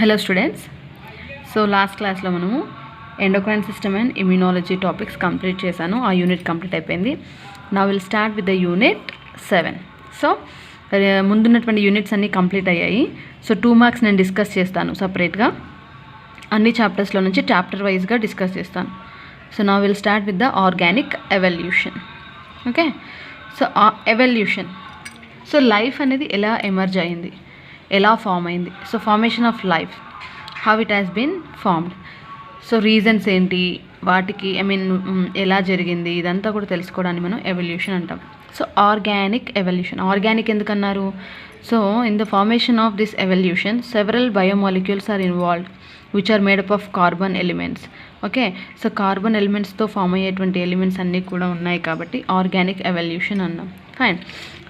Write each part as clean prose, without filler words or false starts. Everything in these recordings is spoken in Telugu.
Hello students. సో లాస్ట్ క్లాస్లో మనము endocrine system and immunology topics complete చేశాను. ఆ యూనిట్ కంప్లీట్ అయిపోయింది. నా will start with the unit 7. So ముందున్నటువంటి యూనిట్స్ అన్నీ కంప్లీట్ అయ్యాయి. సో 2 మార్క్స్ నేను డిస్కస్ చేస్తాను సపరేట్గా. అన్ని చాప్టర్స్లో నుంచి చాప్టర్ వైజ్గా డిస్కస్ చేస్తాను. సో నా will start with the organic evolution. Okay, so evolution. So life అనేది ఎలా ఎమర్జ్ అయింది, ఎలా ఫామ్ అయింది, so formation of life, how it has been formed, so reasons ఏంటి వాటికి, ఎలా జరిగింది, ఇదంతా కూడా తెలుసుకోవడానికి మనం ఎవల్యూషన్ అంటాం. So organic evolution. ఆర్గానిక్ ఎందుకన్నారు? So in the formation of this evolution several biomolecules are involved which are made up of carbon elements. Okay, so carbon ఎలిమెంట్స్తో ఫామ్ అయ్యేటువంటి ఎలిమెంట్స్ అన్నీ కూడా ఉన్నాయి కాబట్టి ఆర్గానిక్ ఎవల్యూషన్ అన్నాం. ఫైన్.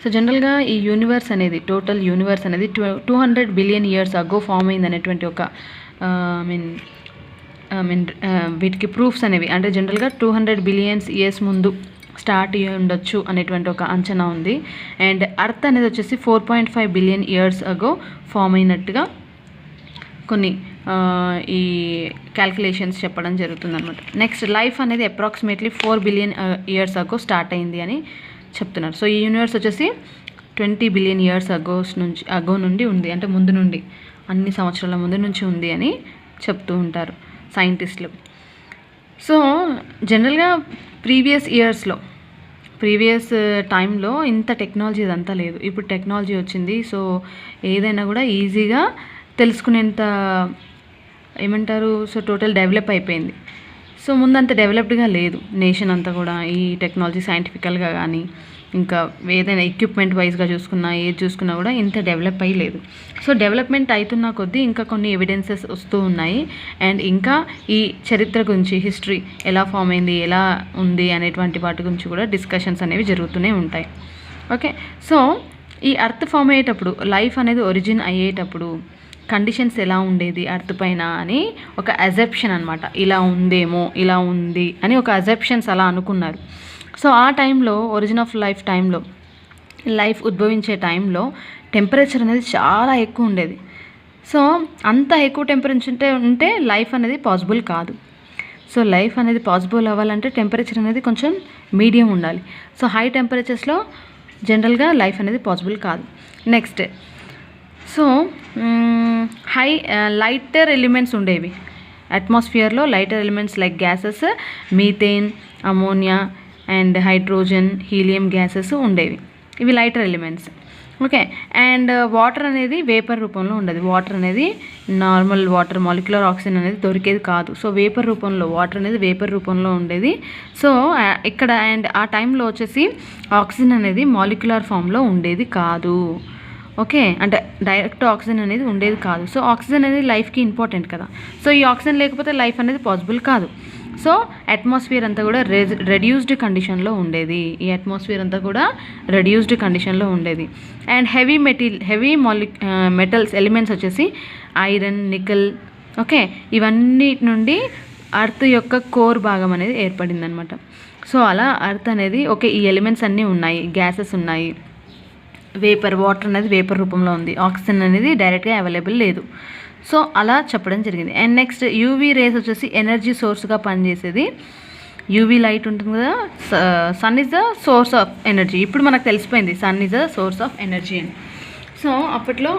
సో జనరల్గా ఈ యూనివర్స్ అనేది, టోటల్ యూనివర్స్ అనేది 200 బిలియన్ ఇయర్స్ అగో ఫామ్ అయింది అనేటువంటి ఒక వీటికి ప్రూఫ్స్ అనేవి, అంటే జనరల్గా 200 బిలియన్స్ ఇయర్స్ ముందు స్టార్ట్ అయ్యి ఉండొచ్చు అనేటువంటి ఒక అంచనా ఉంది. అండ్ అర్త్ అనేది వచ్చేసి 4.5 బిలియన్ ఇయర్స్ అగో ఫామ్ అయినట్టుగా కొన్ని ఈ క్యాల్కులేషన్స్ చెప్పడం జరుగుతుంది అనమాట. నెక్స్ట్ లైఫ్ అనేది approximately 4 billion years ago start అయింది అని చెప్తున్నారు. సో ఈ యూనివర్స్ వచ్చేసి 20 బిలియన్ ఇయర్స్ అగో నుండి ఉంది, అంటే ముందు నుండి, అన్ని సంవత్సరాల ముందు నుంచి ఉంది అని చెప్తూ ఉంటారు సైంటిస్టులు. సో జనరల్గా ప్రీవియస్ టైంలో ఇంత టెక్నాలజీ ఇదంతా లేదు. ఇప్పుడు టెక్నాలజీ వచ్చింది. సో ఏదైనా కూడా ఈజీగా తెలుసుకునేంత సో టోటల్ డెవలప్ అయిపోయింది. సో ముందంత డెవలప్డ్గా లేదు నేషన్ అంతా కూడా. ఈ టెక్నాలజీ సైంటిఫికల్గా కానీ ఇంకా ఏదైనా ఎక్విప్మెంట్ వైజ్గా చూసుకున్నా, ఏది చూసుకున్నా కూడా ఇంత డెవలప్ అయ్యలేదు. సో డెవలప్మెంట్ అవుతున్న కొద్దీ ఇంకా కొన్ని ఎవిడెన్సెస్ వస్తూ ఉన్నాయి. అండ్ ఇంకా ఈ చరిత్ర గురించి, హిస్టరీ ఎలా ఫామ్ అయింది, ఎలా ఉంది అనేటువంటి వాటి గురించి కూడా డిస్కషన్స్ అనేవి జరుగుతూనే ఉంటాయి. ఓకే, సో ఈ అర్త్ ఫామ్ అయ్యేటప్పుడు, లైఫ్ అనేది ఒరిజిన్ అయ్యేటప్పుడు కండిషన్స్ ఎలా ఉండేది అర్త్ పైన అని ఒక అజెప్షన్ అనమాట. ఇలా ఉందేమో, ఇలా ఉంది అని ఒక అజెప్షన్స్ అలా అనుకున్నారు. సో ఆ టైంలో, ఒరిజిన్ ఆఫ్ లైఫ్ టైంలో, లైఫ్ ఉద్భవించే టైంలో టెంపరేచర్ అనేది చాలా ఎక్కువ ఉండేది. సో అంత ఎక్కువ టెంపరేచర్ ఉంటే లైఫ్ అనేది పాసిబుల్ కాదు. సో లైఫ్ అనేది పాసిబుల్ అవ్వాలంటే టెంపరేచర్ అనేది కొంచెం మీడియం ఉండాలి. సో హై టెంపరేచర్స్లో జనరల్గా లైఫ్ అనేది పాసిబుల్ కాదు. నెక్స్ట్, సో లైటర్ ఎలిమెంట్స్ ఉండేవి అట్మాస్ఫియర్లో. Lighter elements like gases, methane, ammonia and hydrogen, helium gases ఉండేవి. ఇవి lighter elements. Okay, and water అనేది వేపర్ రూపంలో ఉండేది. వాటర్ అనేది నార్మల్ వాటర్, మాలిక్యులర్ ఆక్సిజన్ అనేది దొరికేది కాదు. సో వేపర్ రూపంలో, వాటర్ అనేది వేపర్ రూపంలో ఉండేది. సో ఇక్కడ అండ్ ఆ టైంలో వచ్చేసి ఆక్సిజన్ అనేది మాలిక్యులర్ ఫామ్లో ఉండేది కాదు. ఓకే, అంటే డైరెక్ట్ ఆక్సిజన్ అనేది ఉండేది కాదు. సో ఆక్సిజన్ అనేది లైఫ్కి ఇంపార్టెంట్ కదా. సో ఈ ఆక్సిజన్ లేకపోతే లైఫ్ అనేది పాసిబుల్ కాదు. సో అట్మాస్ఫియర్ అంతా కూడా రెడ్యూస్డ్ కండిషన్లో ఉండేది. ఈ అట్మాస్ఫియర్ అంతా కూడా రెడ్యూస్డ్ కండిషన్లో ఉండేది. అండ్ హెవీ మెటల్స్ ఎలిమెంట్స్ వచ్చేసి ఐరన్, నికెల్, ఓకే, ఇవన్నీ నుండి అర్త్ యొక్క కోర్ భాగం అనేది ఏర్పడింది అనమాట. సో అలా అర్త్ అనేది, ఓకే, ఈ ఎలిమెంట్స్ అన్నీ ఉన్నాయి, గ్యాసెస్ ఉన్నాయి, వాటర్ అనేది వేపర్ రూపంలో ఉంది, ఆక్సిజన్ అనేది డైరెక్ట్గా అవైలబుల్ లేదు. సో అలా చెప్పడం జరిగింది. అండ్ నెక్స్ట్ యూవీ రేస్ వచ్చేసి ఎనర్జీ సోర్స్గా పనిచేసేది. యూవీ లైట్ ఉంటుంది కదా, sun is the source of energy. ఇప్పుడు మనకు తెలిసిపోయింది sun is the source of energy అని. సో అప్పట్లో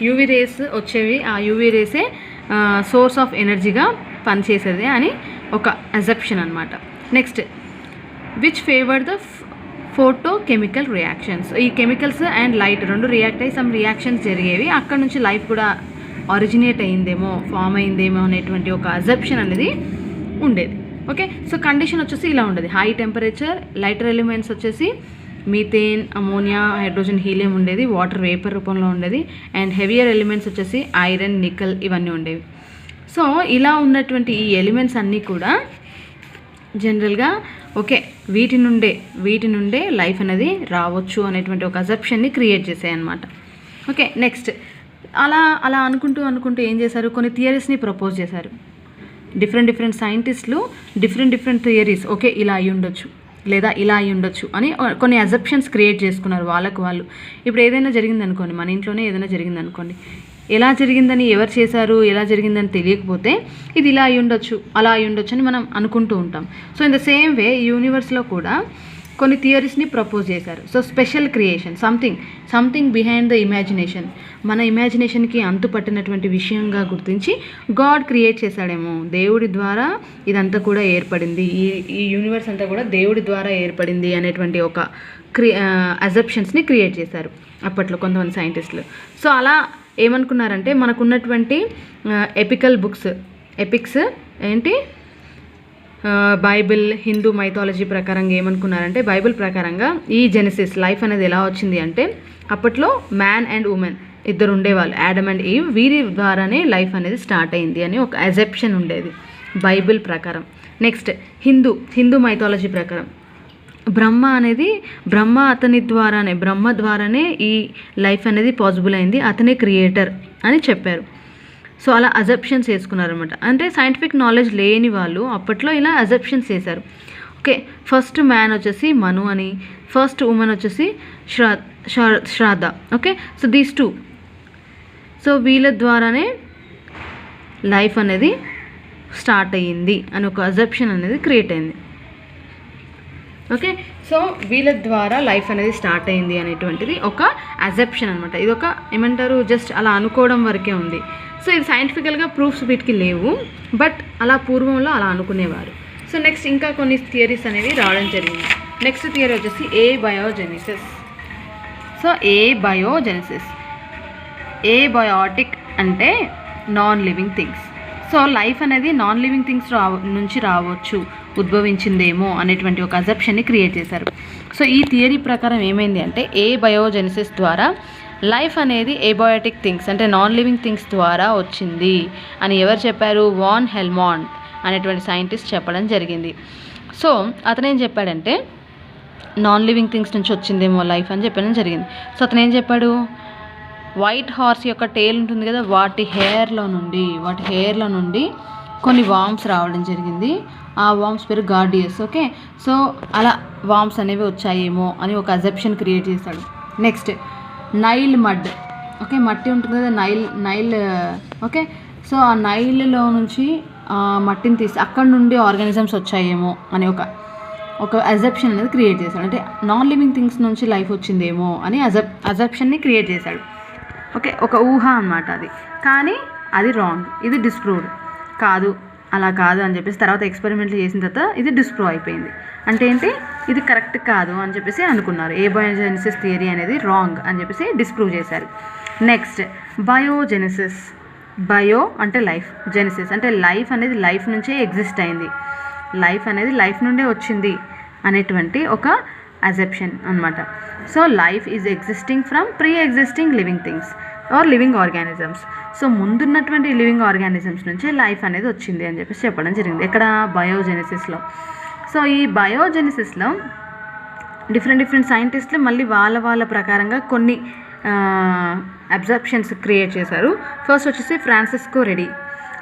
యూవీ రేస్ వచ్చేవి, ఆ యూవీ రేసే సోర్స్ ఆఫ్ ఎనర్జీగా పనిచేసేది అని ఒక అజెప్షన్ అనమాట. Next, which favour the photo chemical reactions. ఈ కెమికల్స్ అండ్ లైట్ రెండు రియాక్ట్ అయ్యి సమ్ రియాక్షన్స్ జరిగేవి. అక్కడ నుంచి లైఫ్ కూడా ఆరిజినేట్ అయిందేమో, ఫామ్ అయిందేమో అనేటువంటి ఒక అజెప్షన్ అనేది ఉండేది. ఓకే, సో కండిషన్ వచ్చేసి ఇలా ఉండేది. హై టెంపరేచర్, లైటర్ ఎలిమెంట్స్ వచ్చేసి మీథేన్, అమోనియా, హైడ్రోజన్, హీలియం ఉండేది, వాటర్ వేపర్ రూపంలో ఉండేది. అండ్ హెవియర్ ఎలిమెంట్స్ వచ్చేసి ఐరన్, నికెల్ ఇవన్నీ ఉండేవి. సో ఇలా ఉన్నటువంటి ఈ ఎలిమెంట్స్ అన్నీ కూడా జనరల్గా ఓకే వీటి నుండే లైఫ్ అనేది రావచ్చు అనేటువంటి ఒక అజెప్షన్ని క్రియేట్ చేసాయి అన్నమాట. ఓకే, నెక్స్ట్ అలా అనుకుంటూ ఏం చేశారు, కొన్ని థియరీస్ని ప్రపోజ్ చేశారు. డిఫరెంట్ సైంటిస్టులు డిఫరెంట్ థియరీస్, ఓకే ఇలా అయి ఉండొచ్చు లేదా ఇలా అయి ఉండొచ్చు అని కొన్ని అజెప్షన్స్ క్రియేట్ చేసుకున్నారు వాళ్ళకు వాళ్ళు. ఇప్పుడు ఏదైనా జరిగిందనుకోండి, మన ఇంట్లోనే ఏదైనా జరిగిందనుకోండి, ఎలా జరిగిందని, ఎవరు చేశారు, ఎలా జరిగిందని తెలియకపోతే ఇది ఇలా అయి ఉండొచ్చు, అలా అయి ఉండొచ్చు అని మనం అనుకుంటూ ఉంటాం. So in the same way యూనివర్స్లో కూడా కొన్ని థియరీస్ని ప్రపోజ్ చేశారు. So special creation, something behind the imagination, మన ఇమాజినేషన్కి అంతు పట్టినటువంటి విషయంగా గుర్తించి గాడ్ క్రియేట్ చేశాడేమో, దేవుడి ద్వారా ఇదంతా కూడా ఏర్పడింది, ఈ యూనివర్స్ అంతా కూడా దేవుడి ద్వారా ఏర్పడింది అనేటువంటి ఒక అజెప్షన్స్ని క్రియేట్ చేశారు అప్పట్లో కొంతమంది సైంటిస్టులు. సో అలా ఏమనుకున్నారంటే మనకున్నటువంటి ఎపిక్స్ ఏంటి, బైబిల్, హిందూ మైథాలజీ ప్రకారంగా ఏమనుకున్నారంటే, బైబిల్ ప్రకారంగా ఈ జెనసిస్ లైఫ్ అనేది ఎలా వచ్చింది అంటే, అప్పట్లో మ్యాన్ అండ్ ఉమెన్ ఇద్దరు ఉండేవాళ్ళు, యాడమ్ అండ్ ఈవ్, వీరి ద్వారానే లైఫ్ అనేది స్టార్ట్ అయింది అని ఒక అజెప్షన్ ఉండేది బైబిల్ ప్రకారం. నెక్స్ట్ హిందూ మైథాలజీ ప్రకారం బ్రహ్మ ద్వారానే ఈ లైఫ్ అనేది పాసిబుల్ అయింది, అతనే క్రియేటర్ అని చెప్పారు. సో అలా అజెప్షన్స్ వేసుకున్నారనమాట. అంటే సైంటిఫిక్ నాలెడ్జ్ లేని వాళ్ళు అప్పట్లో ఇలా అజెప్షన్స్ చేశారు. ఓకే, ఫస్ట్ మ్యాన్ వచ్చేసి మను అని, ఫస్ట్ ఉమెన్ వచ్చేసి శ్రాద్ధ. Okay, so these two, so వీళ్ళ ద్వారానే లైఫ్ అనేది స్టార్ట్ అయ్యింది అని ఒక అజెప్షన్ అనేది క్రియేట్ అయింది. ఓకే, సో వీళ్ళ ద్వారా లైఫ్ అనేది స్టార్ట్ అయింది అనేటువంటిది ఒక అజెప్షన్ అనమాట. ఇది ఒక ఏమంటారు, జస్ట్ అలా అనుకోవడం వరకే ఉంది. సో ఇది సైంటిఫికల్గా ప్రూఫ్స్ వీటికి లేవు, బట్ అలా పూర్వంలో అలా అనుకునేవారు. సో నెక్స్ట్ ఇంకా కొన్ని థియరీస్ అనేవి రావడం జరిగింది. నెక్స్ట్ థియరీ వచ్చేసి ఏబయోజెనిసిస్. సో ఏబయోటిక్ అంటే non living things. So life అనేది నాన్ లివింగ్ థింగ్స్ నుంచి రావచ్చు, ఉద్భవించిందేమో అనేటువంటి ఒక అజెప్షన్ని క్రియేట్ చేశారు. సో ఈ థియరీ ప్రకారం ఏమైంది అంటే, ఏబయోజెనిసిస్ ద్వారా లైఫ్ అనేది ఏబయోటిక్ థింగ్స్ అంటే నాన్ లివింగ్ థింగ్స్ ద్వారా వచ్చింది అని ఎవరు చెప్పారు, వాన్ హెల్మాంట్ అనేటువంటి సైంటిస్ట్ చెప్పడం జరిగింది. సో అతను ఏం చెప్పాడంటే, నాన్ లివింగ్ థింగ్స్ నుంచి వచ్చిందేమో లైఫ్ అని చెప్పడం జరిగింది. సో అతను ఏం చెప్పాడు, వైట్ హార్స్ యొక్క టేల్ ఉంటుంది కదా, వాటి హెయిర్లో నుండి కొన్ని వామ్స్ రావడం జరిగింది. ఆ వామ్స్ పేరు గార్డియస్. ఓకే, సో అలా వామ్స్ అనేవి వచ్చాయేమో అని ఒక అజెప్షన్ క్రియేట్ చేశాడు. Next Nile mud. ఓకే, మట్టి ఉంటుంది కదా, నైల్. ఓకే, సో ఆ నైల్లో నుంచి మట్టిని తీసి అక్కడ నుండి ఆర్గానిజమ్స్ వచ్చాయేమో అని ఒక అజెప్షన్ అనేది క్రియేట్ చేశాడు. అంటే నాన్ లివింగ్ థింగ్స్ నుంచి లైఫ్ వచ్చిందేమో అని అజెప్షన్ని క్రియేట్ చేశాడు. ఓకే, ఒక ఊహ అన్నమాట అది. కానీ అది రాంగ్, ఇది డిస్ప్రూవ్డ్ కాదు, అలా కాదు అని చెప్పేసి తర్వాత ఎక్స్పెరిమెంట్లు చేసిన తర్వాత ఇది డిస్ప్రూవ్ అయిపోయింది. అంటే ఏంటి, ఇది కరెక్ట్ కాదు అని చెప్పేసి అనుకున్నారు. ఏబయోజెనిసిస్ థియరీ అనేది రాంగ్ అని చెప్పేసి డిస్ప్రూవ్ చేశారు. Next biogenesis. బయో అంటే లైఫ్, జెనిసిస్ అంటే లైఫ్ అనేది లైఫ్ నుంచే ఎగ్జిస్ట్ అయింది, లైఫ్ అనేది లైఫ్ నుండే వచ్చింది అనేటువంటి ఒక అజెప్షన్ అనమాట. So life is existing from pre existing living things or living organisms. So ముందున్నటువంటి లివింగ్ ఆర్గానిజమ్స్ నుంచే లైఫ్ అనేది వచ్చింది అని చెప్పేసి చెప్పడం జరిగింది. ఇక్కడ బయోజెనిసిస్లో. సో ఈ బయోజెనిసిస్లో డిఫరెంట్ సైంటిస్టులు మళ్ళీ వాళ్ళ ప్రకారంగా కొన్ని అబ్జర్ప్షన్స్ క్రియేట్ చేశారు. ఫస్ట్ వచ్చేసి Francisco ready.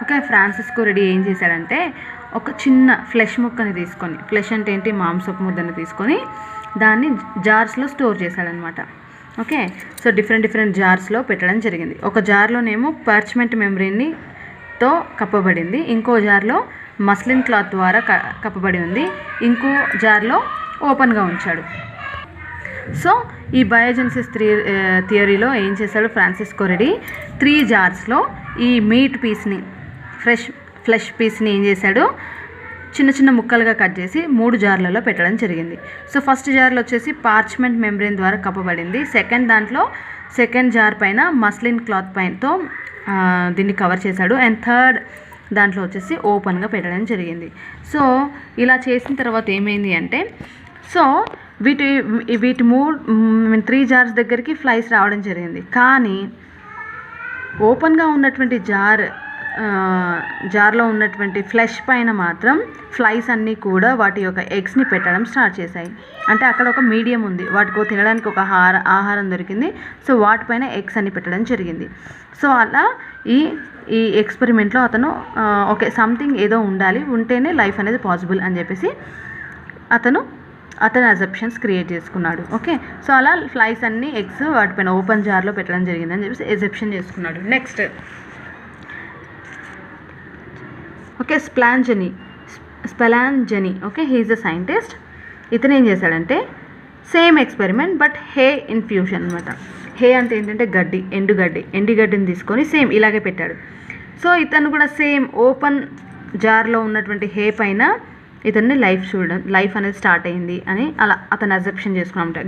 Okay, Francisco ready ఏం చేశాడంటే, ఒక చిన్న ఫ్లెష్ ముక్కని తీసుకొని, ఫ్లెష్ అంటే ఏంటి, మాంసపు ముద్దను తీసుకొని దాన్ని జార్స్లో స్టోర్ చేశాడనమాట. ఓకే, సో డిఫరెంట్ జార్స్లో పెట్టడం జరిగింది. ఒక జార్లోనేమో పార్చ్మెంట్ మెమ్బ్రేన్తో కప్పబడింది, ఇంకో జార్లో మస్లిన్ క్లాత్ ద్వారా కప్పబడి ఉంది, ఇంకో జార్లో ఓపెన్గా ఉంచాడు. సో ఈ బయోజెనిసిస్ థియరీలో ఏం చేశాడు ఫ్రాన్సిస్కో రెడీ, 3 జార్స్లో ఈ మీట్ పీస్ని, ఫ్లెష్ పీస్ని ఏం చేశాడు, చిన్న ముక్కలుగా కట్ చేసి 3 జార్లలో పెట్టడం జరిగింది. సో ఫస్ట్ జార్లో వచ్చేసి పార్చ్మెంట్ మెంబ్రేన్ ద్వారా కప్పబడింది, సెకండ్ జార్ పైన మస్లిన్ క్లాత్ పైనతో దీన్ని కవర్ చేశాడు, అండ్ థర్డ్ దాంట్లో వచ్చేసి ఓపెన్గా పెట్టడం జరిగింది. సో ఇలా చేసిన తర్వాత ఏమైంది అంటే, సో వీటి 3 జార్స్ దగ్గరికి ఫ్లైస్ రావడం జరిగింది. కానీ ఓపెన్గా ఉన్నటువంటి జార్లో ఉన్నటువంటి ఫ్లెష్ పైన మాత్రం ఫ్లైస్ అన్నీ కూడా వాటి యొక్క ఎగ్స్ని పెట్టడం స్టార్ట్ చేశాయి. అంటే అక్కడ ఒక మీడియం ఉంది, వాటికి తినడానికి ఒక ఆహారం దొరికింది, సో వాటిపైన ఎగ్స్ అన్ని పెట్టడం జరిగింది. సో అలా ఈ ఎక్స్పెరిమెంట్లో అతను ఓకే సంథింగ్ ఏదో ఉండాలి, ఉంటేనే లైఫ్ అనేది పాసిబుల్ అని చెప్పేసి అతను అతను అజెప్షన్స్ క్రియేట్ చేసుకున్నాడు. ఓకే, సో అలా ఫ్లైస్ అన్ని ఎగ్స్ వాటిపైన ఓపెన్ జార్లో పెట్టడం జరిగిందని చెప్పేసి ఎజెప్షన్ చేసుకున్నాడు. Next okay, Spallanzani. Okay, he is a scientist. ఇతను ఏం చేశాడంటే same experiment but hay infusion అనమాట. హే అంటే ఏంటంటే గడ్డి, ఎండుగడ్డిని తీసుకొని సేమ్ ఇలాగే పెట్టాడు. సో ఇతను కూడా సేమ్ ఓపెన్ జార్లో ఉన్నటువంటి హే పైన ఇతన్ని లైఫ్ అనేది స్టార్ట్ అయింది అని అలా అతను అజెప్షన్ చేసుకున్నామంట.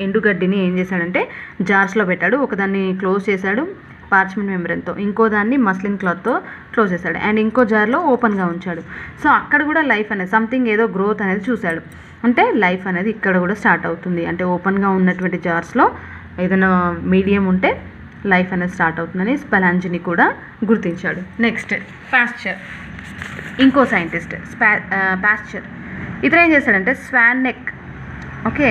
ఎండుగడ్డిని ఏం చేశాడంటే జార్స్లో పెట్టాడు. ఒకదాన్ని క్లోజ్ చేశాడు పార్చ్మెంట్ మెంబ్రెన్తో, ఇంకో దాన్ని మస్లిన్ క్లాత్తో క్లోజ్ చేశాడు, అండ్ ఇంకో జార్లో ఓపెన్గా ఉంచాడు. సో అక్కడ కూడా లైఫ్ అనేది సంథింగ్ ఏదో గ్రోత్ అనేది చూశాడు. అంటే లైఫ్ అనేది ఇక్కడ కూడా స్టార్ట్ అవుతుంది, అంటే ఓపెన్గా ఉన్నటువంటి జార్స్లో ఏదైనా మీడియం ఉంటే లైఫ్ అనేది స్టార్ట్ అవుతుందని స్పెలాంజనీ కూడా గుర్తించాడు. నెక్స్ట్ పాస్చర్, ఇంకో సైంటిస్ట్ పాస్చర్. ఇతను ఏం చేశాడంటే స్వాన్ నెక్. ఓకే,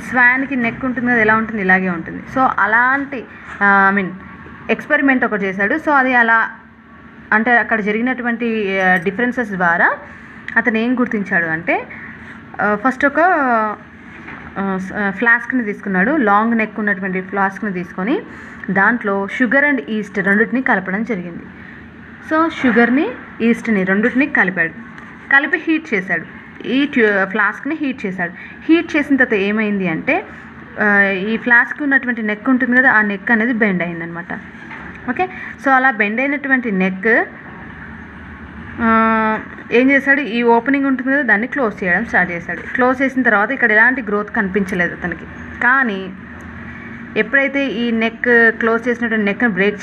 స్వాన్కి నెక్ ఉంటుంది కదా, ఎలా ఉంటుంది, ఇలాగే ఉంటుంది. సో అలాంటి ఎక్స్పెరిమెంట్ ఒకటి చేశాడు. సో అది అలా అంటే అక్కడ జరిగినటువంటి డిఫరెన్సెస్ ద్వారా అతను ఏం గుర్తించాడు అంటే ఫస్ట్ ఒక ఫ్లాస్క్ని తీసుకున్నాడు, లాంగ్ నెక్ ఉన్నటువంటి ఫ్లాస్క్ని తీసుకొని దాంట్లో షుగర్ అండ్ ఈస్ట్ రెండింటిని కలపడం జరిగింది. సో షుగర్ని ఈస్ట్ని రెండింటిని కలిపి హీట్ చేశాడు. ఈ ఫ్లాస్క్ని హీట్ చేశాడు. హీట్ చేసిన తర్వాత ఏమైంది అంటే ఈ ఫ్లాస్క్ ఉన్నటువంటి నెక్ ఉంటుంది కదా, ఆ నెక్ అనేది బెండ్ అయిందనమాట. ఓకే, సో అలా బెండ్ అయినటువంటి నెక్ ఏం చేశాడు, ఈ ఓపెనింగ్ ఉంటుంది కదా దాన్ని క్లోజ్ చేయడం స్టార్ట్ చేశాడు. క్లోజ్ చేసిన తర్వాత ఇక్కడ ఎలాంటి గ్రోత్ కనిపించలేదు అతనికి. కానీ ఎప్పుడైతే ఈ నెక్ క్లోజ్ చేసినటువంటి నెక్ని బ్రేక్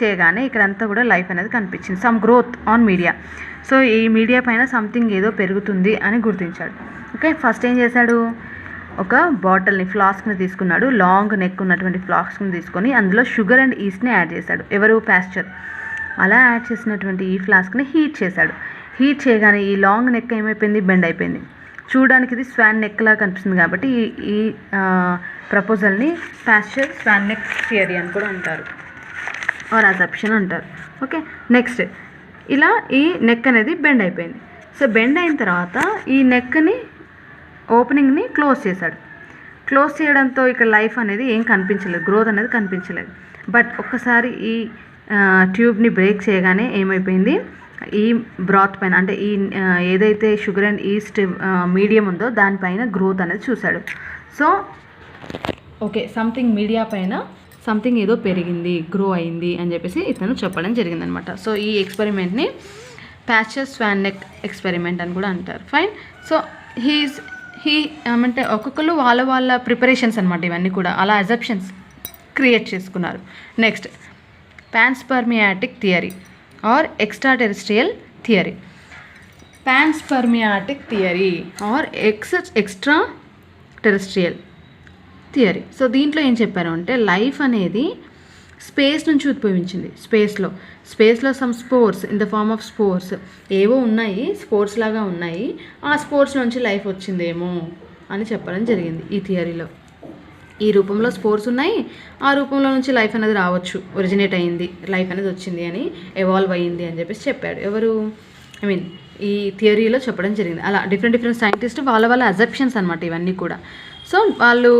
చేయగానే ఇక్కడంతా కూడా లైఫ్ అనేది కనిపించింది. Some growth on media. So ఈ మీడియా పైన సంథింగ్ ఏదో పెరుగుతుంది అని గుర్తించాడు. ఓకే, ఫస్ట్ ఏం చేశాడు, ఒక ఫ్లాస్క్ని తీసుకున్నాడు, లాంగ్ నెక్ ఉన్నటువంటి ఫ్లాస్క్ని తీసుకొని అందులో షుగర్ అండ్ ఈస్ట్ని యాడ్ చేశాడు. ఎవరు, పాస్చర్. అలా యాడ్ చేసినటువంటి ఈ ఫ్లాస్క్ని హీట్ చేశాడు. హీట్ చేయగానే ఈ లాంగ్ నెక్ ఏమైపోయింది, బెండ్ అయిపోయింది. చూడడానికి ఇది స్వాన్ నెక్ లాగా కనిపిస్తుంది కాబట్టి ఈ ప్రపోజల్ని పాస్చర్ స్వాన్ నెక్ థియరీ అని కూడా అంటారు, ఆర్ అజెప్షన్ అంటారు. ఓకే, నెక్స్ట్ ఇలా ఈ నెక్ అనేది బెండ్ అయిపోయింది. సో బెండ్ అయిన తర్వాత ఈ నెక్ని ఓపెనింగ్ని క్లోజ్ చేశాడు. క్లోజ్ చేయడంతో ఇక్కడ లైఫ్ అనేది ఏం కనిపించలేదు, గ్రోత్ అనేది కనిపించలేదు. బట్ ఒక్కసారి ఈ ట్యూబ్ని బ్రేక్ చేయగానే ఏమైపోయింది, ఈ బ్రాత్ పైన అంటే ఈ ఏదైతే షుగర్ అండ్ ఈస్ట్ మీడియం ఉందో దానిపైన గ్రోత్ అనేది చూశాడు. సో ఓకే, సంథింగ్ మీడియా పైన సంథింగ్ ఏదో పెరిగింది, గ్రో అయింది అని చెప్పేసి ఇతను చెప్పడం జరిగిందనమాట. సో ఈ ఎక్స్పెరిమెంట్ని పాస్చర్ స్వాన్ నెక్ ఎక్స్పెరిమెంట్ అని కూడా అంటారు. ఫైన్. సో అంటే ఒక్కొక్కరు వాళ్ళ ప్రిపరేషన్స్ అనమాట ఇవన్నీ కూడా, అలా అజెప్షన్స్ క్రియేట్ చేసుకున్నారు. Next panspermiatic theory or extra terrestrial theory. Panspermiatic theory or extra terrestrial theory. So దీంట్లో ఏం చెప్పారు అంటే లైఫ్ అనేది స్పేస్ నుంచి ఉద్భవించింది. స్పేస్లో some spores in the form of spores ఏవో ఉన్నాయి, స్పోర్ట్స్ లాగా ఉన్నాయి, ఆ స్పోర్ట్స్ నుంచి లైఫ్ వచ్చిందేమో అని చెప్పడం జరిగింది ఈ థియరీలో. ఈ రూపంలో స్పోర్ట్స్ ఉన్నాయి, ఆ రూపంలో నుంచి లైఫ్ అనేది రావచ్చు, ఒరిజినేట్ అయ్యింది, లైఫ్ అనేది వచ్చింది అని, ఎవాల్వ్ అయ్యింది అని చెప్పేసి చెప్పాడు. ఎవరు, ఈ థియరీలో చెప్పడం జరిగింది. అలా డిఫరెంట్ సైంటిస్ట్ వాళ్ళ అజెప్షన్స్ అనమాట ఇవన్నీ కూడా. సో వాళ్ళు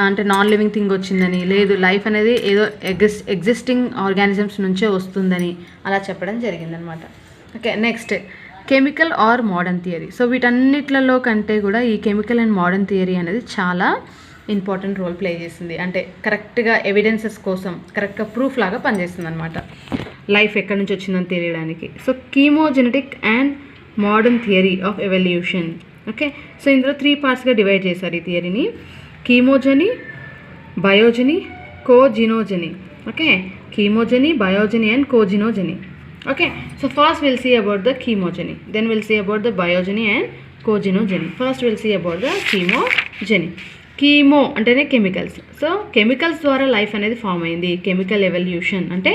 అంటే నాన్ లివింగ్ థింగ్ వచ్చిందని, లేదు లైఫ్ అనేది ఏదో ఎగ్జిస్టింగ్ ఆర్గానిజమ్స్ నుంచే వస్తుందని అలా చెప్పడం జరిగిందనమాట. Okay, next chemical or modern theory. So వీటన్నిట్లలో కంటే కూడా ఈ కెమికల్ అండ్ మోడర్న్ థియరీ అనేది చాలా ఇంపార్టెంట్ రోల్ ప్లే చేసింది. అంటే కరెక్ట్గా ఎవిడెన్సెస్ కోసం కరెక్ట్గా ప్రూఫ్ లాగా పనిచేస్తుంది అనమాట లైఫ్ ఎక్కడి నుంచి వచ్చిందని తెలియడానికి. So chemogenetic and modern theory of evolution. Okay, so ఇందులో 3 పార్ట్స్గా డివైడ్ చేశారు ఈ థియరీని. Chemogeny, biogeny, cognogeny. Okay, chemogeny, biogeny and cognogeny. Okay, so first will see about the chemogeny, then will see about the biogeny and cognogeny. First will see about the chemogeny. Chemo అంటేనే కెమికల్స్. సో కెమికల్స్ ద్వారా లైఫ్ అనేది ఫామ్ అయింది. కెమికల్ ఎవల్యూషన్ అంటే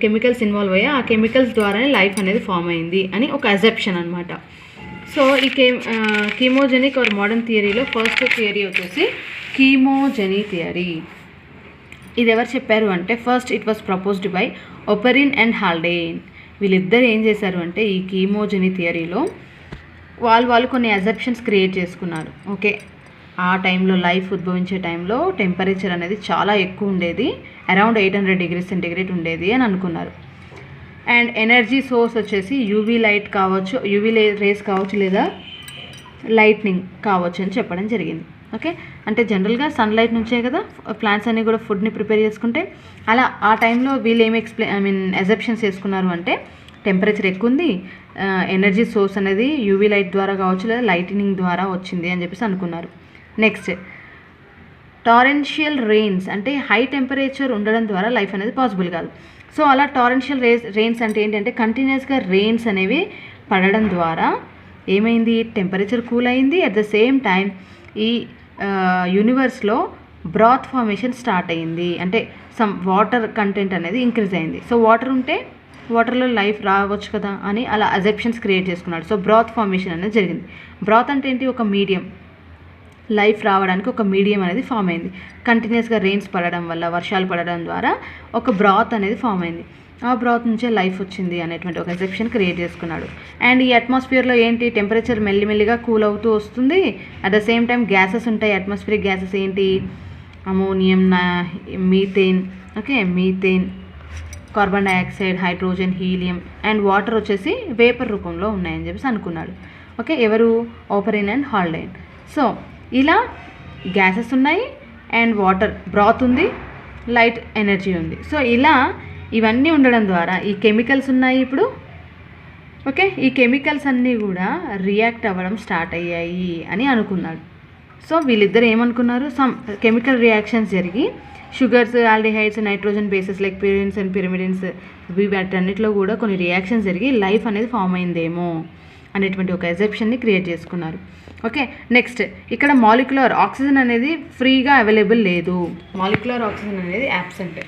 కెమికల్స్ ఇన్వాల్వ్ అయ్యా, ఆ కెమికల్స్ ద్వారానే లైఫ్ అనేది ఫామ్ అయింది అని ఒక అజెప్షన్ అనమాట. సో ఈ కీమోజెనిక్ ఆర్ మోడర్న్ థియరీలో ఫస్ట్ థియరీ వచ్చేసి కీమోజెనీ థియరీ. ఇది ఎవరు చెప్పారు అంటే first it was proposed by Oparin and Haldane. వీళ్ళిద్దరు ఏం చేశారు అంటే ఈ కీమోజెనీ థియరీలో వాళ్ళు కొన్ని అజెప్షన్స్ క్రియేట్ చేసుకున్నారు. ఓకే, ఆ టైంలో లైఫ్ ఉద్భవించే టైంలో టెంపరేచర్ అనేది చాలా ఎక్కువ ఉండేది, అరౌండ్ 800 degrees సెంటిగ్రేడ్ ఉండేది అని అనుకున్నారు. అండ్ ఎనర్జీ సోర్స్ వచ్చేసి యూవీ లైట్ కావచ్చు, యూవీ రేస్ కావచ్చు, లేదా లైట్నింగ్ కావచ్చు అని చెప్పడం జరిగింది. ఓకే, అంటే జనరల్గా సన్లైట్ నుంచే కదా ప్లాంట్స్ అన్నీ కూడా ఫుడ్ని ప్రిపేర్ చేసుకుంటే, అలా ఆ టైంలో వీళ్ళు ఏమి అజెప్షన్స్ చేసుకున్నారు అంటే టెంపరేచర్ ఎక్కువ ఉంది, ఎనర్జీ సోర్స్ అనేది యూవీ లైట్ ద్వారా కావచ్చు లేదా లైట్నింగ్ ద్వారా వచ్చింది అని చెప్పేసి అనుకున్నారు. నెక్స్ట్ టారెన్షియల్ రెయిన్స్, అంటే హై టెంపరేచర్ ఉండడం ద్వారా లైఫ్ అనేది పాసిబుల్ కాదు. సో అలా టారెన్షియల్ రెయిన్స్ అంటే ఏంటంటే కంటిన్యూస్గా రెయిన్స్ అనేవి పడడం ద్వారా ఏమైంది, టెంపరేచర్ కూల్ అయింది. అట్ ద సేమ్ టైం ఈ యూనివర్స్లో బ్రాత్ ఫార్మేషన్ స్టార్ట్ అయ్యింది, అంటే సమ్ వాటర్ కంటెంట్ అనేది ఇంక్రీజ్ అయింది. సో వాటర్ ఉంటే వాటర్లో లైఫ్ రావచ్చు కదా అని అలా అజెప్షన్స్ క్రియేట్ చేసుకున్నాడు. సో బ్రాత్ ఫార్మేషన్ అనేది జరిగింది. బ్రాత్ అంటే ఏంటి, ఒక మీడియం, లైఫ్ రావడానికి ఒక మీడియం అనేది ఫామ్ అయింది. కంటిన్యూస్గా రెయిన్స్ పడడం వల్ల, వర్షాలు పడడం ద్వారా ఒక బ్రాత్ అనేది ఫామ్ అయింది. ఆ బ్రాత్ నుంచే లైఫ్ వచ్చింది అనేటువంటి ఒక ఎక్సెప్షన్ క్రియేట్ చేసుకున్నాడు. అండ్ ఈ అట్మాస్ఫియర్లో ఏంటి, టెంపరేచర్ మెల్లిమెల్లిగా కూల్ అవుతూ వస్తుంది. At the same time gases ఉంటాయి. అట్మాస్ఫియరిక్ గ్యాసెస్ ఏంటి, ammonium, methane, okay, methane, carbon dioxide, hydrogen, helium and water వచ్చేసి వేపర్ రూపంలో ఉన్నాయని చెప్పేసి అనుకున్నాడు. ఓకే, ఎవరు, ఓపరిన్ అండ్ హాల్డైన్. సో ఇలా గ్యాసెస్ ఉన్నాయి అండ్ వాటర్ బ్రాత్ ఉంది, లైట్ ఎనర్జీ ఉంది. సో ఇలా ఇవన్నీ ఉండడం ద్వారా ఈ కెమికల్స్ ఉన్నాయి ఇప్పుడు. ఓకే, ఈ కెమికల్స్ అన్నీ కూడా రియాక్ట్ అవ్వడం స్టార్ట్ అయ్యాయి అని అనుకున్నాడు. సో వీళ్ళిద్దరు ఏమనుకున్నారు, సమ్ కెమికల్ రియాక్షన్స్ జరిగి sugars, aldehydes, nitrogen bases like purines and pyrimidines, వీటన్నిటిలో కూడా కొన్ని రియాక్షన్స్ జరిగి లైఫ్ అనేది ఫామ్ అయిందేమో అనేటువంటి ఒక ఎజెప్షన్ని క్రియేట్ చేసుకున్నారు. ఓకే, నెక్స్ట్ ఇక్కడ మాలిక్యులర్ ఆక్సిజన్ అనేది ఫ్రీగా అవైలబుల్ లేదు, మాలిక్యులర్ ఆక్సిజన్ అనేది యాబ్సెంట్.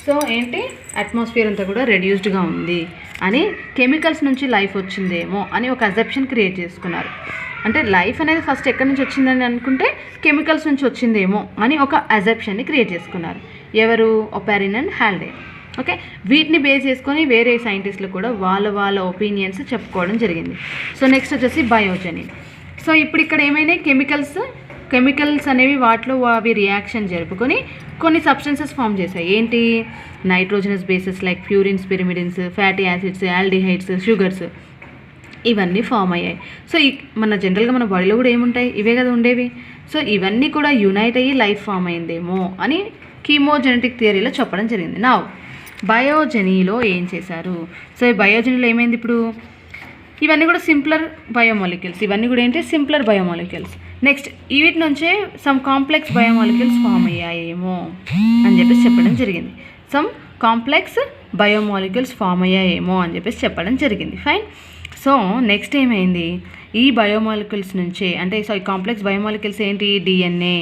సో ఏంటి, అట్మాస్ఫియర్ అంతా కూడా రెడ్యూస్డ్గా ఉంది అని, కెమికల్స్ నుంచి లైఫ్ వచ్చిందేమో అని ఒక అజెప్షన్ క్రియేట్ చేసుకున్నారు. అంటే లైఫ్ అనేది ఫస్ట్ ఎక్కడి నుంచి వచ్చిందని అనుకుంటే కెమికల్స్ నుంచి వచ్చిందేమో అని ఒక అజెప్షన్ని క్రియేట్ చేసుకున్నారు. ఎవరు, ఓపరిన్ అండ్ హాల్డైన్. ఓకే, వీటిని బేస్ చేసుకొని వేరే సైంటిస్టులు కూడా వాళ్ళ ఒపీనియన్స్ చెప్పుకోవడం జరిగింది. సో నెక్స్ట్ వచ్చేసి బయోజెనీ. సో ఇప్పుడు ఇక్కడ ఏమైనా కెమికల్స్ అనేవి వాటిలో అవి రియాక్షన్ జరుపుకొని కొన్ని సబ్స్టెన్సెస్ ఫామ్ చేశాయి. ఏంటి, nitrogenous bases like purines, pyrimidines, fatty acids, aldehydes, sugars, ఇవన్నీ ఫామ్ అయ్యాయి. సో మన జనరల్గా మన బాడీలో కూడా ఏముంటాయి, ఇవే కదా ఉండేవి. సో ఇవన్నీ కూడా యునైట్ అయ్యి లైఫ్ ఫామ్ అయిందేమో అని కీమోజెనెటిక్ థియరీలో చెప్పడం జరిగింది. నా బయోజెనీలో ఏం చేశారు, సో ఈ బయోజెనీలో ఏమైంది, ఇప్పుడు ఇవన్నీ కూడా సింప్లర్ బయోమాలిక్యూల్స్, ఇవన్నీ కూడా ఏంటి, సింప్లర్ బయోమాలిక్యూల్స్. నెక్స్ట్ వీటి నుంచే సమ్ కాంప్లెక్స్ బయోమాలిక్యూల్స్ ఫామ్ అయ్యాయేమో అని చెప్పేసి చెప్పడం జరిగింది. సమ్ కాంప్లెక్స్ బయోమాలిక్యూల్స్ ఫామ్ అయ్యాయేమో అని చెప్పేసి చెప్పడం జరిగింది. ఫైన్. సో నెక్స్ట్ ఏమైంది, ఈ బయోమాలిక్యూల్స్ నుంచే, అంటే సో ఈ కాంప్లెక్స్ బయోమాలిక్యూల్స్ ఏంటి, డిఎన్ఏ